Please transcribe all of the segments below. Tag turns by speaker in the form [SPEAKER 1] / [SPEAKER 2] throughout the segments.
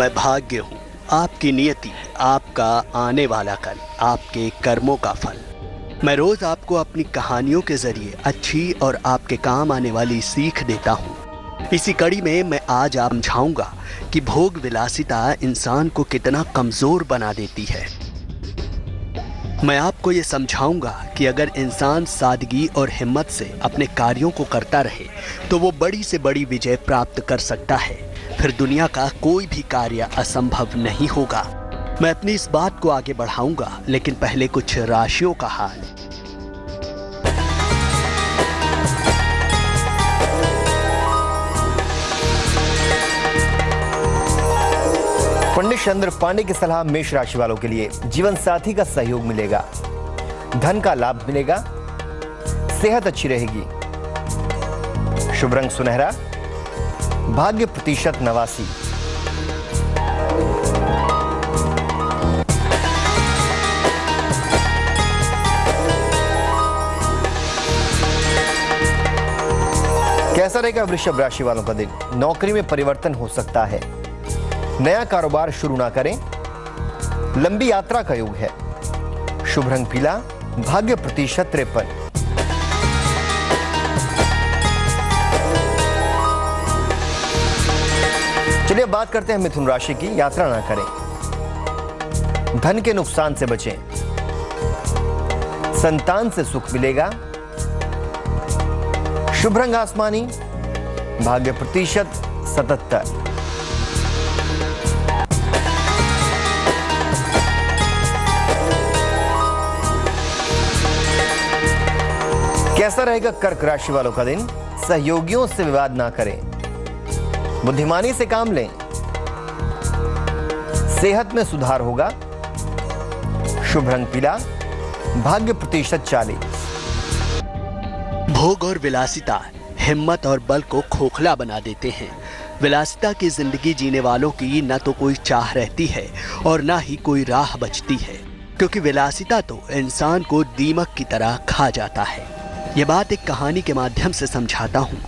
[SPEAKER 1] मैं भाग्य हूँ, आपकी नियति, आपका आने वाला कल, आपके कर्मों का फल। मैं रोज आपको अपनी कहानियों के जरिए अच्छी और आपके काम आने वाली सीख देता हूँ। इसी कड़ी में मैं आज आप समझाऊंगा कि भोग विलासिता इंसान को कितना कमजोर बना देती है। मैं आपको ये समझाऊंगा कि अगर इंसान सादगी और हिम्मत से अपने कार्यों को करता रहे तो वो बड़ी से बड़ी विजय प्राप्त कर सकता है। फिर दुनिया का कोई भी कार्य असंभव नहीं होगा। मैं अपनी इस बात को आगे बढ़ाऊंगा, लेकिन पहले कुछ राशियों का हाल।
[SPEAKER 2] पंडित चंद्र पांडे की सलाह मेष राशि वालों के लिए। जीवन साथी का सहयोग मिलेगा, धन का लाभ मिलेगा, सेहत अच्छी रहेगी। शुभ रंग सुनहरा, भाग्य प्रतिशत 89। कैसा रहेगा वृषभ राशि वालों का दिन? नौकरी में परिवर्तन हो सकता है, नया कारोबार शुरू ना करें, लंबी यात्रा का योग है। शुभ रंग पीला, भाग्य प्रतिशत 53। चलिए बात करते हैं मिथुन राशि की। यात्रा ना करें, धन के नुकसान से बचें, संतान से सुख मिलेगा। शुभ रंग आसमानी, भाग्य प्रतिशत 77। कैसा रहेगा कर्क राशि वालों का दिन? सहयोगियों से विवाद ना करें, बुद्धिमानी से काम लें, सेहत में सुधार होगा। शुभ रंग पीला, भाग्य प्रतिशत 40।
[SPEAKER 1] भोग और विलासिता हिम्मत और बल को खोखला बना देते हैं। विलासिता की जिंदगी जीने वालों की न तो कोई चाह रहती है और न ही कोई राह बचती है, क्योंकि विलासिता तो इंसान को दीमक की तरह खा जाता है। ये बात एक कहानी के माध्यम से समझाता हूँ।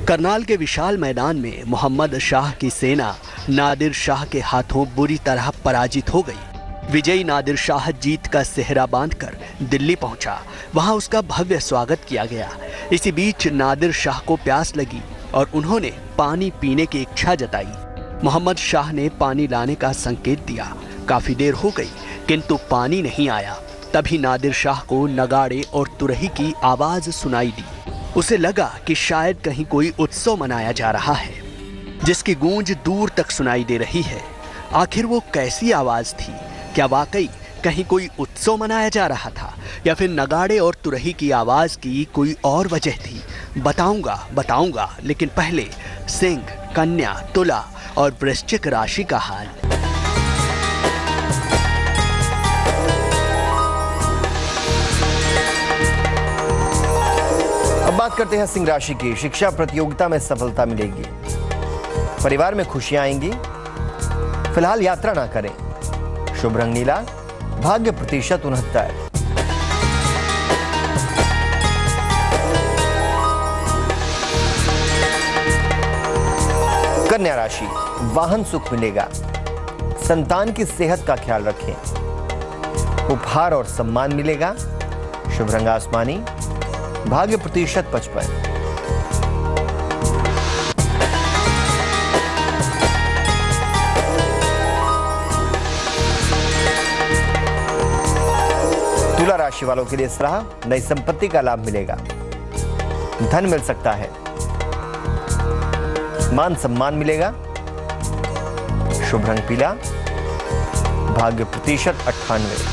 [SPEAKER 1] करनाल के विशाल मैदान में मोहम्मद शाह की सेना नादिर शाह के हाथों बुरी तरह पराजित हो गई। विजयी नादिर शाह जीत का सेहरा बांधकर दिल्ली पहुंचा। वहां उसका भव्य स्वागत किया गया। इसी बीच नादिर शाह को प्यास लगी और उन्होंने पानी पीने की इच्छा जताई। मोहम्मद शाह ने पानी लाने का संकेत दिया। काफी देर हो गई किंतु पानी नहीं आया। तभी नादिर शाह को नगाड़े और तुरही की आवाज सुनाई दी। उसे लगा कि शायद कहीं कोई उत्सव मनाया जा रहा है, जिसकी गूंज दूर तक सुनाई दे रही है। आखिर वो कैसी आवाज थी? क्या वाकई कहीं कोई उत्सव मनाया जा रहा था, या फिर नगाड़े और तुरही की आवाज की कोई और वजह थी? बताऊंगा, लेकिन पहले सिंह, कन्या, तुला और वृश्चिक राशि का हाल।
[SPEAKER 2] अब बात करते हैं सिंह राशि की। शिक्षा प्रतियोगिता में सफलता मिलेगी, परिवार में खुशियां आएंगी। फिलहाल यात्रा ना करें। शुभ रंग नीला, भाग्य प्रतिशत 69। कन्या राशि, वाहन सुख मिलेगा, संतान की सेहत का ख्याल रखें, उपहार और सम्मान मिलेगा। शुभ रंग आसमानी, भाग्य प्रतिशत 55। तुला राशि वालों के लिए सलाह, नई संपत्ति का लाभ मिलेगा, धन मिल सकता है, मान सम्मान मिलेगा। शुभ रंग पीला, भाग्य प्रतिशत 98।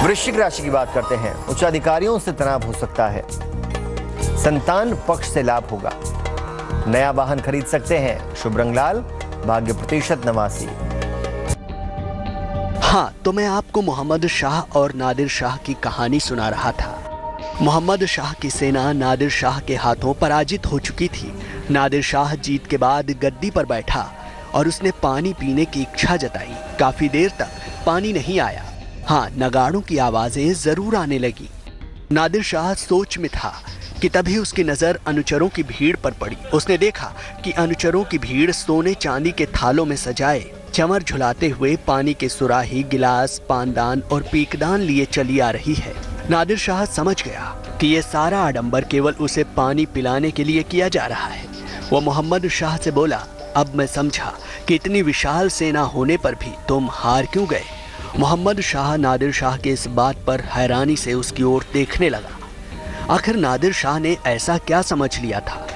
[SPEAKER 2] वृश्चिक राशि की बात करते हैं। उच्च अधिकारियों से तनाव हो सकता है, संतान पक्ष से लाभ होगा, नया वाहन खरीद सकते हैं। शुभ रंग लाल, भाग्य प्रतिशत 89।
[SPEAKER 1] हाँ, तो मैं आपको मोहम्मद शाह और नादिर शाह की कहानी सुना रहा था। मोहम्मद शाह की सेना नादिर शाह के हाथों पराजित हो चुकी थी। नादिर शाह जीत के बाद गद्दी पर बैठा और उसने पानी पीने की इच्छा जताई। काफी देर तक पानी नहीं आया। हाँ, नगाड़ों की आवाजें जरूर आने लगी। नादिर शाह सोच में था कि तभी उसकी नजर अनुचरों की भीड़ पर पड़ी। उसने देखा कि अनुचरों की भीड़ सोने चांदी के थालों में सजाए चमर झुलाते हुए पानी के सुराही, गिलास, पानदान और पीकदान लिए चली आ रही है। नादिर शाह समझ गया कि यह सारा आडंबर केवल उसे पानी पिलाने के लिए किया जा रहा है। वो मोहम्मद शाह से बोला, अब मैं समझा कि इतनी विशाल सेना होने पर भी तुम हार क्यों गए। मोहम्मद शाह नादिर शाह के इस बात पर हैरानी से उसकी ओर देखने लगा। आखिर नादिर शाह ने ऐसा क्या समझ लिया था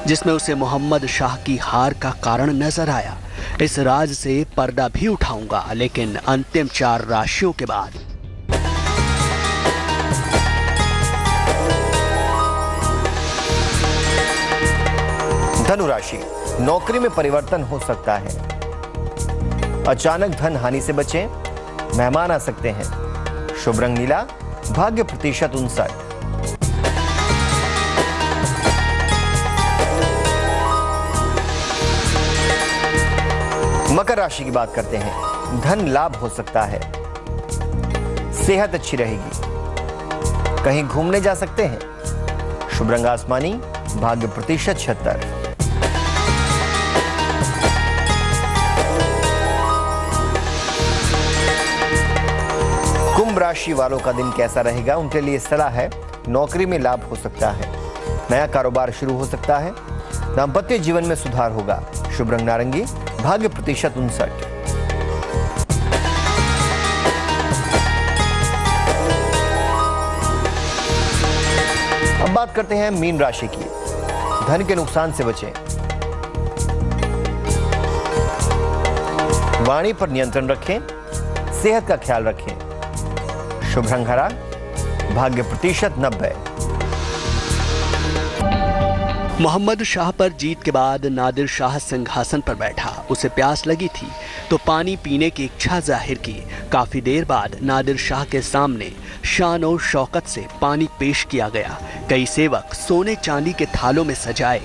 [SPEAKER 1] जिसमें उसे मोहम्मद शाह की हार का कारण नजर आया। इस राज से पर्दा भी उठाऊंगा, लेकिन अंतिम 4 राशियों के बाद।
[SPEAKER 2] धनु राशि, नौकरी में परिवर्तन हो सकता है। अचानक धन हानि से बचें, मेहमान आ सकते हैं। शुभ रंग नीला, भाग्य प्रतिशत 59। मकर राशि की बात करते हैं। धन लाभ हो सकता है, सेहत अच्छी रहेगी, कहीं घूमने जा सकते हैं। शुभ रंग आसमानी, भाग्य प्रतिशत 76। कुंभ राशि वालों का दिन कैसा रहेगा? उनके लिए सलाह है, नौकरी में लाभ हो सकता है, नया कारोबार शुरू हो सकता है, दांपत्य जीवन में सुधार होगा। शुभ रंग नारंगी, भाग्य प्रतिशत 59। अब बात करते हैं मीन राशि की। धन के नुकसान से बचें, वाणी पर नियंत्रण रखें, सेहत का ख्याल रखें। शुभ रंग हरा, भाग्य प्रतिशत 90।
[SPEAKER 1] मोहम्मद शाह पर जीत के बाद नादिर शाह सिंहासन पर बैठा। उसे प्यास लगी थी तो पानी पीने की इच्छा जाहिर की। काफी देर बाद नादिर शाह के सामने शान और शौकत से पानी पेश किया गया। कई सेवक सोने चांदी के थालों में सजाए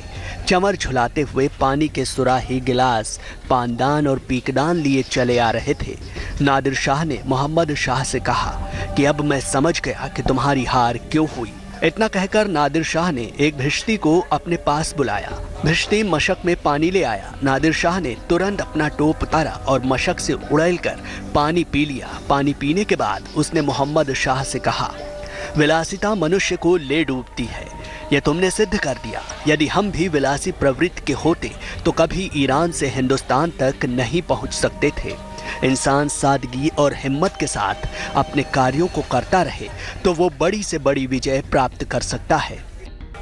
[SPEAKER 1] चमर झुलाते हुए पानी के सुराही, गिलास, पानदान और पीकदान लिए चले आ रहे थे। नादिर शाह ने मोहम्मद शाह से कहा कि अब मैं समझ गया कि तुम्हारी हार क्यों हुई। इतना कहकर नादिर शाह ने एक भिश्ती को अपने पास बुलाया। भिश्ती मशक में पानी ले आया। नादिर शाह ने तुरंत अपना टोप उतारा और मशक से उड़ेलकर पानी पी लिया। पानी पीने के बाद उसने मोहम्मद शाह से कहा, विलासिता मनुष्य को ले डूबती है, यह तुमने सिद्ध कर दिया। यदि हम भी विलासी प्रवृत्ति के होते तो कभी ईरान से हिंदुस्तान तक नहीं पहुंच सकते थे। इंसान सादगी और हिम्मत के साथ अपने कार्यों को करता रहे तो वो बड़ी से बड़ी विजय प्राप्त कर सकता है।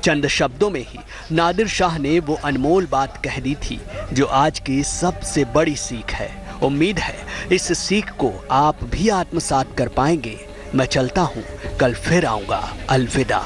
[SPEAKER 1] चंद शब्दों में ही नादिर शाह ने वो अनमोल बात कह दी थी जो आज की सबसे बड़ी सीख है। उम्मीद है इस सीख को आप भी आत्मसात कर पाएंगे। मैं चलता हूँ, कल फिर आऊँगा। अलविदा।